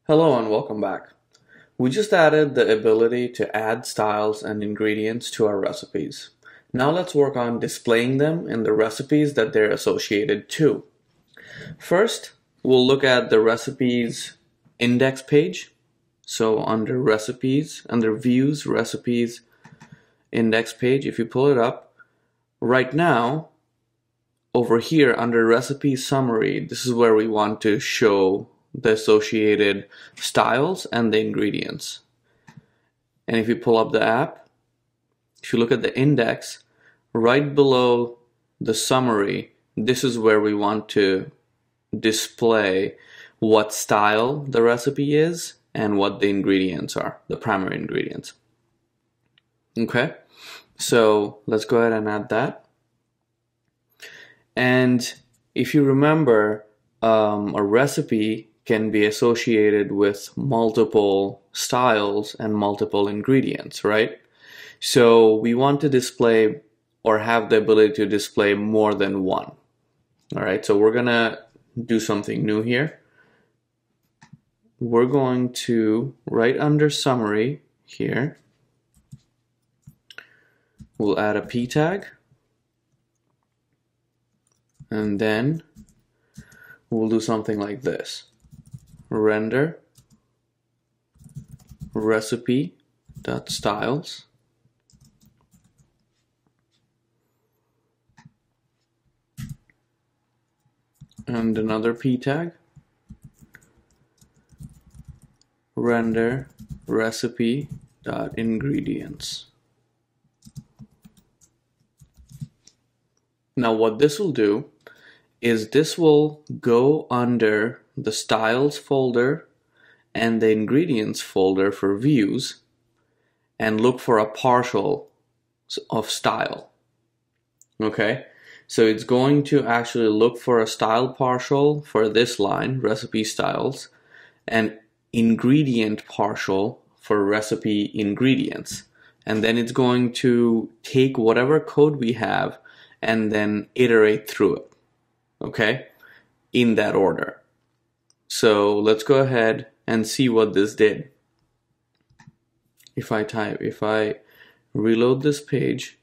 Hello and welcome back. We just added the ability to add styles and ingredients to our recipes. Now let's work on displaying them in the recipes that they're associated to. First, we'll look at the recipes index page. So under recipes, under views, recipes, index page, if you pull it up, right now, over here under recipe summary, this is where we want to show the associated styles and the ingredients. And if you pull up the app, if you look at the index, right below the summary, this is where we want to display what style the recipe is and what the ingredients are, the primary ingredients. Okay, so let's go ahead and add that. And if you remember, a recipe can be associated with multiple styles and multiple ingredients, right? So we want to display or have the ability to display more than one. All right, so we're gonna do something new here. We're going to, right under summary here, we'll add a p tag, and then we'll do something like this. Render recipe.styles, and another p tag, render recipe.ingredients. Now what this will do is this will go under the styles folder and the ingredients folder for views and look for a partial of style. Okay, so it's going to actually look for a style partial for this line, recipe styles, and ingredient partial for recipe ingredients. And then it's going to take whatever code we have and then iterate through it. Okay, in that order. So let's go ahead and see what this did. If I reload this page,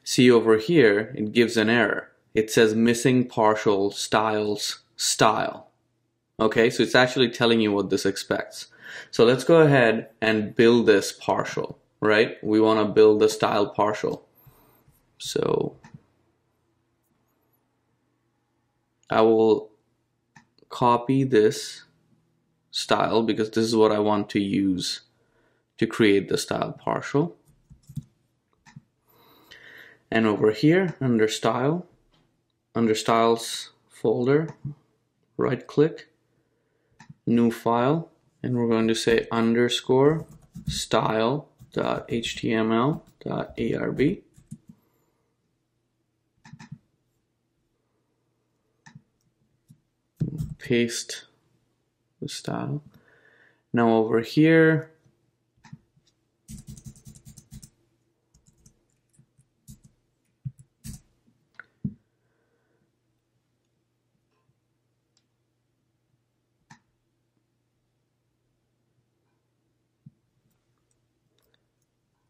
see over here, it gives an error. It says missing partial styles style. Okay, so it's actually telling you what this expects. So let's go ahead and build this partial, right? We want to build the style partial. So I will copy this style because this is what I want to use to create the style partial. And over here under style, under styles folder, right click, new file, and we're going to say underscore style.html.arb. Paste the style. Now over here,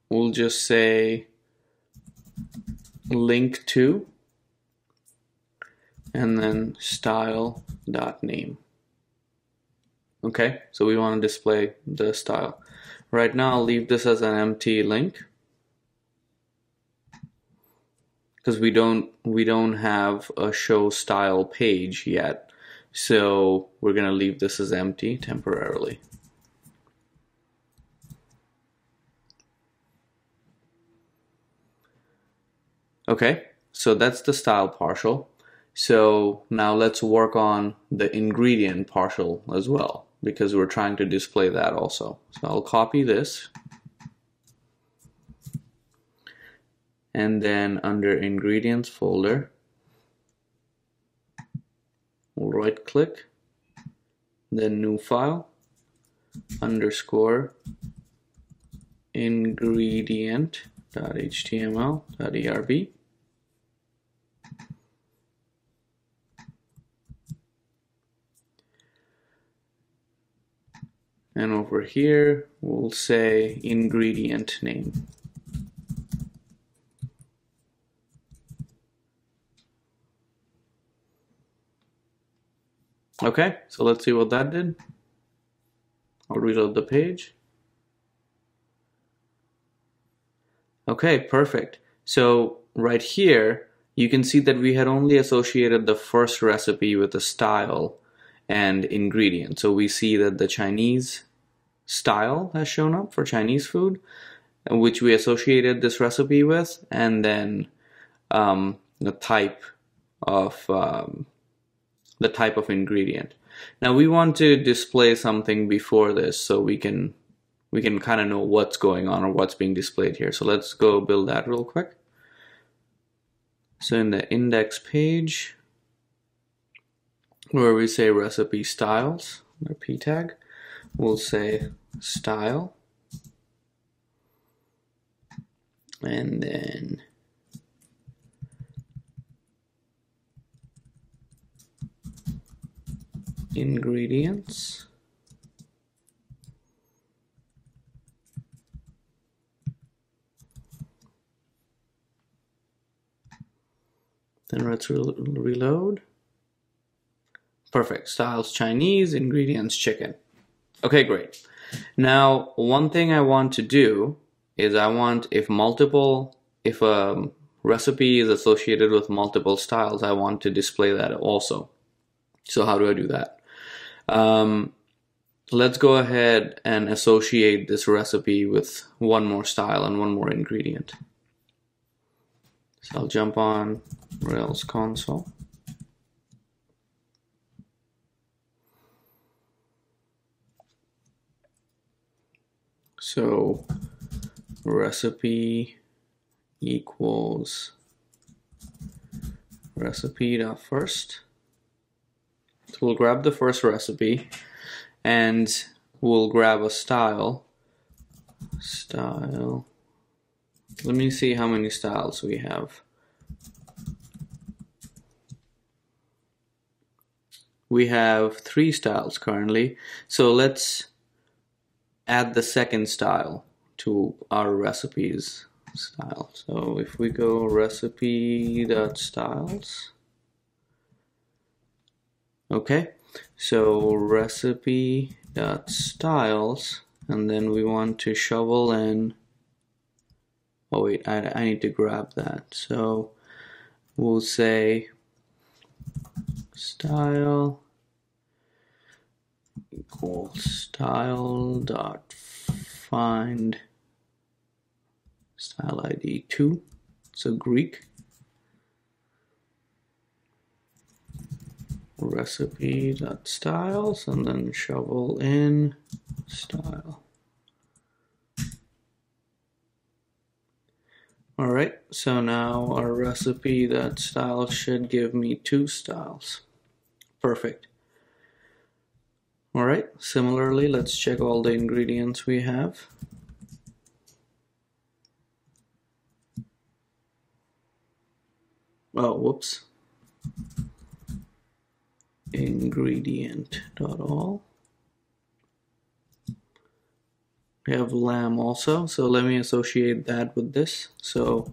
we'll just say link to, and then style.name. Okay, so we want to display the style. Right now I'll leave this as an empty link because we don't have a show style page yet. So we're gonna leave this as empty temporarily. Okay, so that's the style partial. So now let's work on the ingredient partial as well, because we're trying to display that also. So I'll copy this, and then under ingredients folder, we'll right click, then new file, underscore ingredient.html.arb. and over here we'll say ingredient name. Okay, so let's see what that did. I'll reload the page. Okay, perfect. So right here, you can see that we had only associated the first recipe with a style and ingredient. So we see that the Chinese style has shown up for Chinese food, which we associated this recipe with, and then the type of ingredient. Now we want to display something before this so we can kind of know what's going on or what's being displayed here. So let's go build that real quick. So in the index page, where we say recipe styles, or p tag, we'll say style, and then ingredients, then let's reload. Perfect. Styles Chinese, ingredients chicken. Okay, great. Now one thing I want to do is if a recipe is associated with multiple styles, I want to display that also. So how do I do that? Let's go ahead and associate this recipe with one more style and one more ingredient. So I'll jump on Rails console. So recipe equals recipe.first. So we'll grab the first recipe and we'll grab a style. Let me see how many styles we have. We have 3 styles currently. So let's add the second style to our recipes style. So if we go recipe.styles, okay, so recipe.styles, and then we want to shovel in, oh wait, I need to grab that. So we'll say style equals style.find style ID 2, so Greek. Recipe.styles, and then shovel in style. Alright, so now our recipe.styles should give me 2 styles. Perfect. Alright, similarly, let's check all the ingredients we have. Oh, whoops. Ingredient.all. We have lamb also, so let me associate that with this. So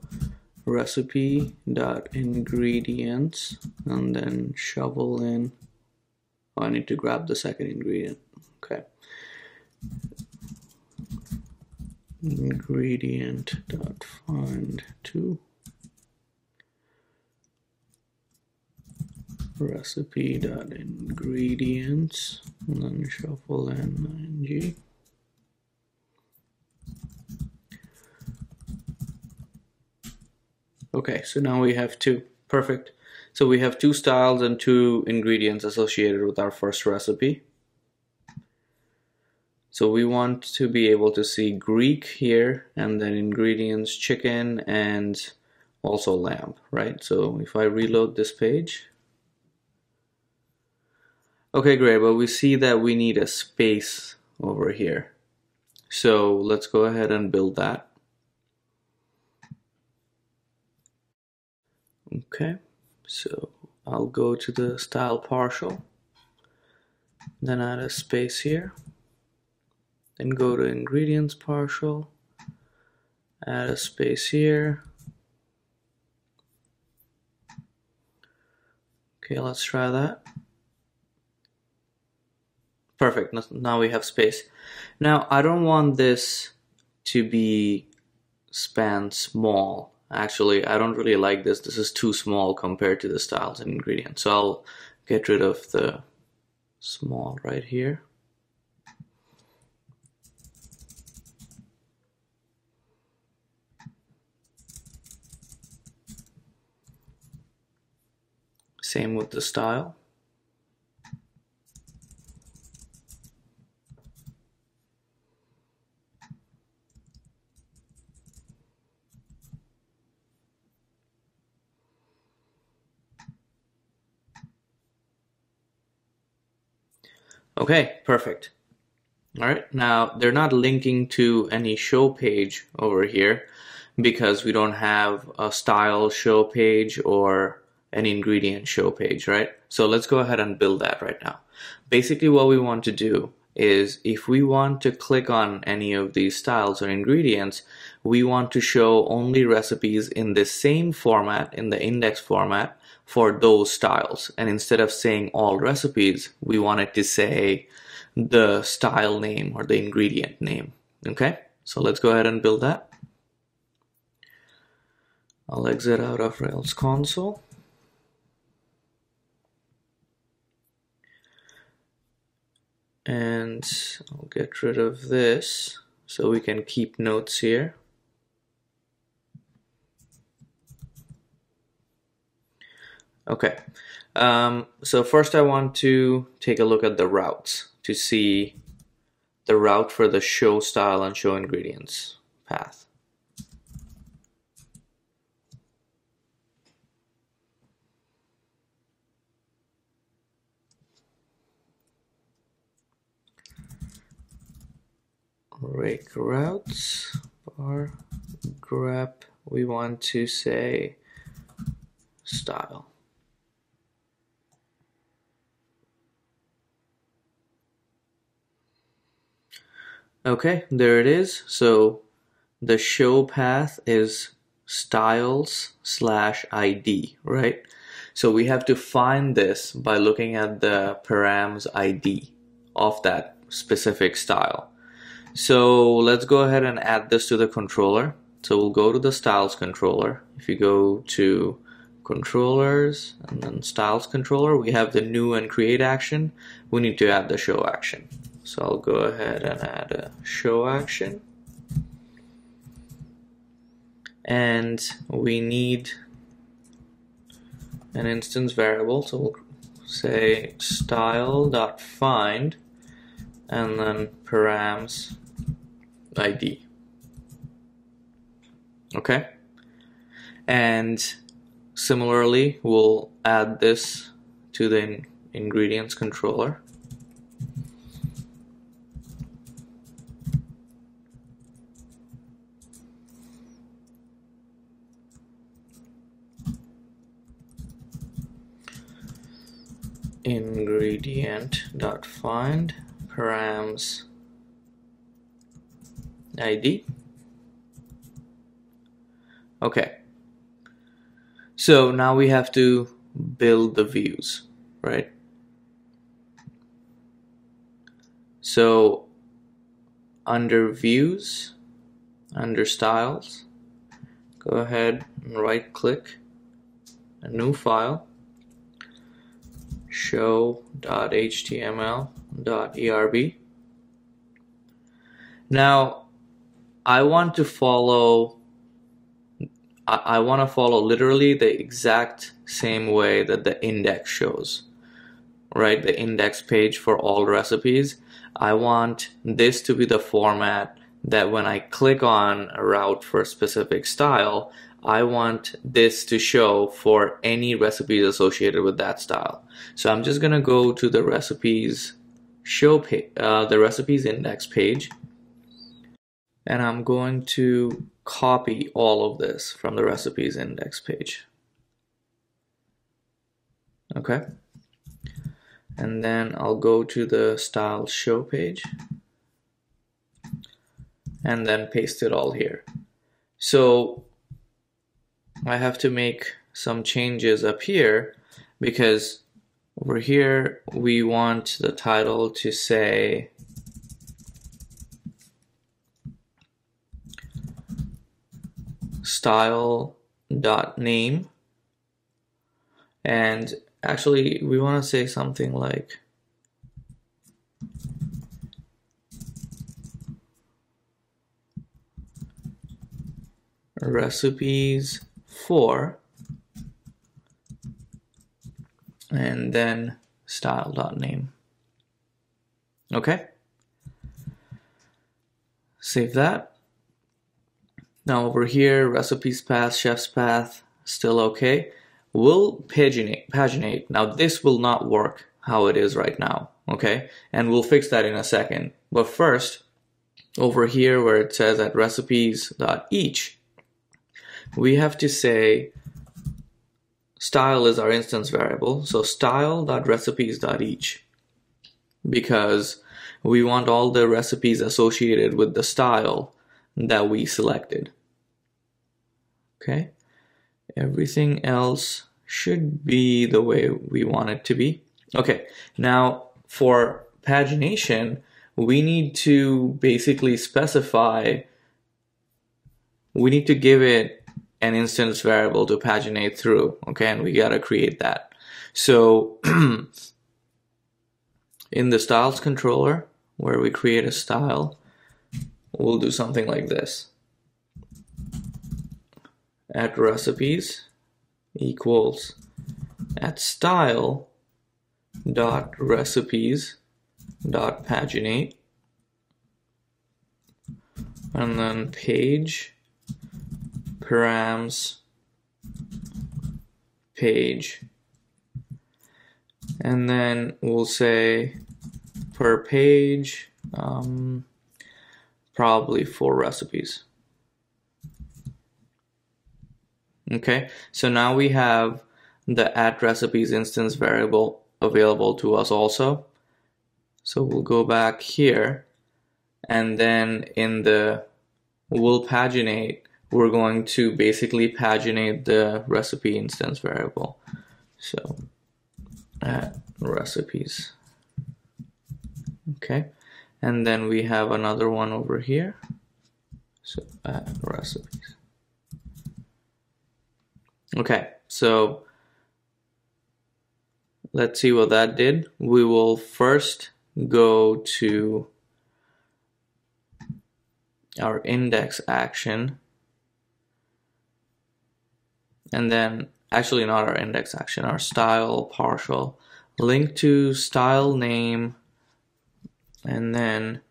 recipe.ingredients, and then shovel in. Oh, I need to grab the second ingredient. Okay. Ingredient.find 2. Recipe.ingredients, and then shuffle in ing. Okay, so now we have 2. Perfect. So we have 2 styles and 2 ingredients associated with our first recipe. So we want to be able to see Greek here, and then ingredients chicken and also lamb, right? So if I reload this page, okay, great, but we see that we need a space over here. So let's go ahead and build that. Okay, so I'll go to the style partial, then add a space here. then go to ingredients partial, add a space here. Okay, let's try that. Perfect, now we have space. Now I don't want this to be span small. Actually, I don't really like this. This is too small compared to the styles and ingredients. So I'll get rid of the small right here. Same with the style. Okay, perfect. All right, now they're not linking to any show page over here because we don't have a style show page or an ingredient show page, right? So let's go ahead and build that right now. Basically what we want to do is if we want to click on any of these styles or ingredients, we want to show only recipes in the same format, in the index format, for those styles. And instead of saying all recipes, we want it to say the style name or the ingredient name. Okay, so let's go ahead and build that. I'll exit out of Rails console. And I'll get rid of this so we can keep notes here. Okay, so first I want to take a look at the routes to see the route for the show style and show ingredients path. Rake routes or grep, we want to say style. Okay, there it is. So the show path is styles/ID, right? So we have to find this by looking at the params ID of that specific style. So let's go ahead and add this to the controller. So we'll go to the styles controller. If you go to controllers and then styles controller, we have the new and create action. We need to add the show action. So I'll go ahead and add a show action. And we need an instance variable. So we'll say style.find and then params ID. Okay, and similarly we'll add this to the ingredients controller. Ingredient.find params ID. Okay, so now we have to build the views, right? So under views, under styles, go ahead and right click a new file, show.html.erb. Now I want to follow literally the exact same way that the index shows, right? The index page for all recipes. I want this to be the format that when I click on a route for a specific style, I want this to show for any recipes associated with that style. So I'm just gonna go to the recipes show page, the recipes index page, and I'm going to copy all of this from the recipes index page. Okay, and then I'll go to the style show page, and then paste it all here. So I have to make some changes up here because over here we want the title to say style.name, and actually we want to say something like recipes for, and then style.name. Okay, save that. Now over here, recipes path, chef's path, still okay. We'll paginate. Now this will not work how it is right now, okay? And we'll fix that in a second. But first, over here where it says at recipes.each, we have to say style is our instance variable, so style.recipes.each, because we want all the recipes associated with the style that we selected. Okay, everything else should be the way we want it to be. Okay, now for pagination, we need to basically specify, we need to give it an instance variable to paginate through, okay, and we gotta create that. So in the styles controller, where we create a style, we'll do something like this. At recipes equals at style dot recipes dot paginate, and then page params page, and then we'll say per page probably 4 recipes. Okay, so now we have the at recipes instance variable available to us also. So we'll go back here, and then in the will paginate, we're going to basically paginate the recipe instance variable. So at recipes. Okay, and then we have another one over here. So at recipes. Okay, so let's see what that did. We will first go to our index action, and then actually not our index action, our style partial, link to style name, and then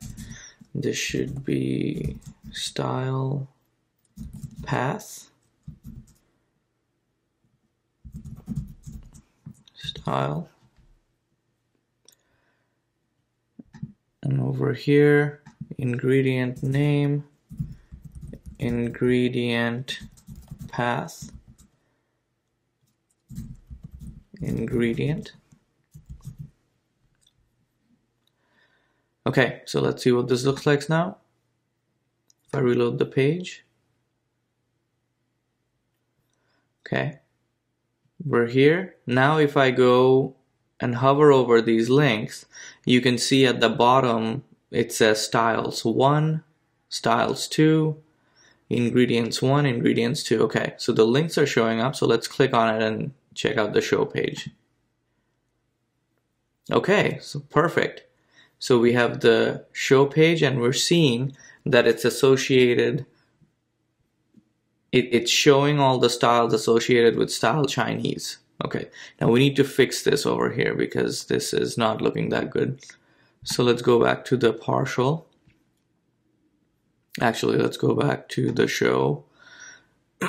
this should be style path. Style, and over here ingredient name, ingredient path, ingredient. Okay, so let's see what this looks like now. If I reload the page, okay, we're here. Now if I go and hover over these links, you can see at the bottom it says styles 1, styles 2, ingredients 1, ingredients 2. Okay, so the links are showing up, so let's click on it and check out the show page. Okay, so perfect. So we have the show page, and we're seeing that it's associated, it's showing all the styles associated with style Chinese. Okay, now we need to fix this over here because this is not looking that good. So let's go back to the partial. Actually, let's go back to the show.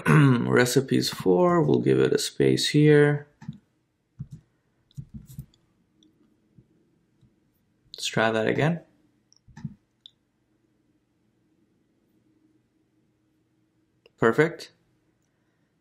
Recipes for, we'll give it a space here. Let's try that again. Perfect.